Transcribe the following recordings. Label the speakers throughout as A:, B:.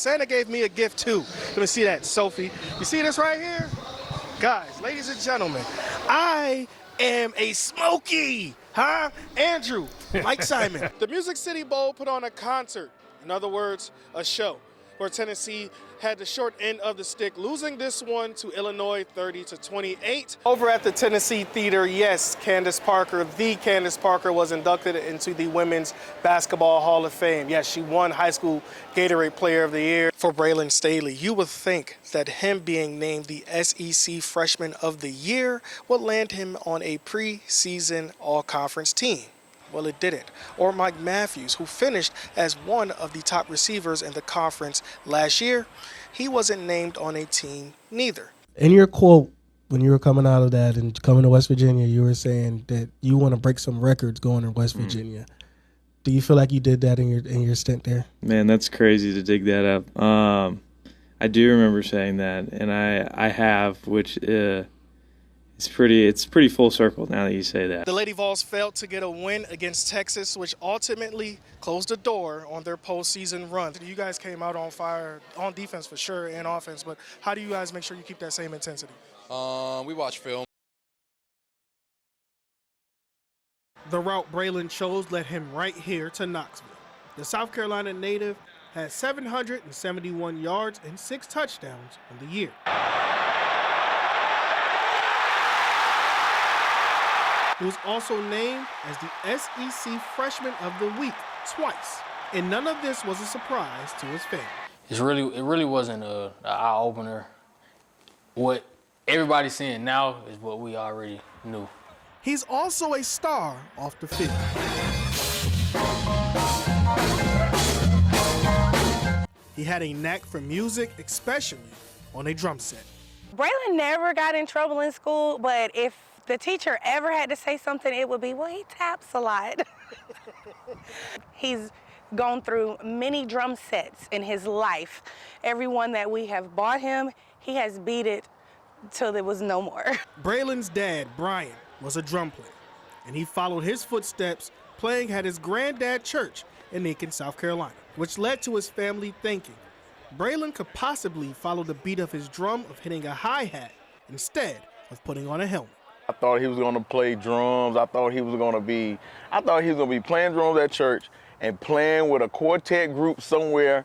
A: Santa gave me a gift too. Let me see that, Sophie. You see this right here? Guys, ladies and gentlemen, I am a Smokey, huh? Andrew, Mike Simon. The Music City Bowl put on a concert, in other words, a show, where Tennessee had the short end of the stick, losing this one to Illinois 30-28. Over at the Tennessee Theater, yes, Candace Parker, the Candace Parker, was inducted into the Women's Basketball Hall of Fame. Yes, she won High School Gatorade Player of the Year for Braylon Staley. You would think that him being named the SEC Freshman of the Year would land him on a preseason all-conference team. Well, it didn't. Or Mike Matthews, who finished as one of the top receivers in the conference last year, he wasn't named on a team neither.
B: In your quote, when you were coming out of that and coming to West Virginia, you were saying that you want to break some records going to West Virginia. Do you feel like you did that in your stint there? Man,
C: that's crazy to dig that up. I do remember saying that, and I have, which it's pretty full circle now that you say that.
A: The Lady Vols failed to get a win against Texas, which ultimately closed the door on their postseason run. You guys came out on fire on defense for sure and offense, but how do you guys make sure you keep that same intensity?
D: We watch film.
A: The route Braylon chose led him right here to Knoxville. The South Carolina native had 771 yards and 6 touchdowns on the year. He was also named as the SEC Freshman of the Week twice, and none of this was a surprise to his family.
E: It really wasn't an eye-opener. What everybody's seeing now is what we already knew.
A: He's also a star off the field. He had a knack for music, especially on a drum set.
F: Braylon never got in trouble in school, but if the teacher ever had to say something, it would be, well, he taps a lot. He's gone through many drum sets in his life. Every one that we have bought him, he has beat it till there was no more.
A: Braylon's dad, Brian, was a drum player, and he followed his footsteps playing at his granddad church in Nixon, South Carolina, which led to his family thinking Braylon could possibly follow the beat of his drum of hitting a hi-hat instead of putting on a helmet.
G: I thought he was going to play drums. I thought he was going to be playing drums at church and playing with a quartet group somewhere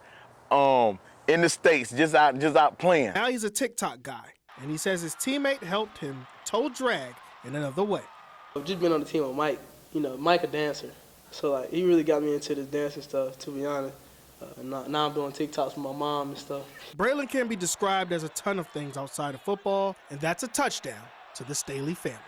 G: in the States, just out playing.
A: Now he's a TikTok guy, and he says his teammate helped him toe drag in another way.
H: I've just been on the team with Mike. You know, Mike a dancer, so he really got me into this dancing stuff, to be honest. Now I'm doing TikToks with my mom and stuff.
A: Braylon can be described as a ton of things outside of football, and that's a touchdown to the Staley family.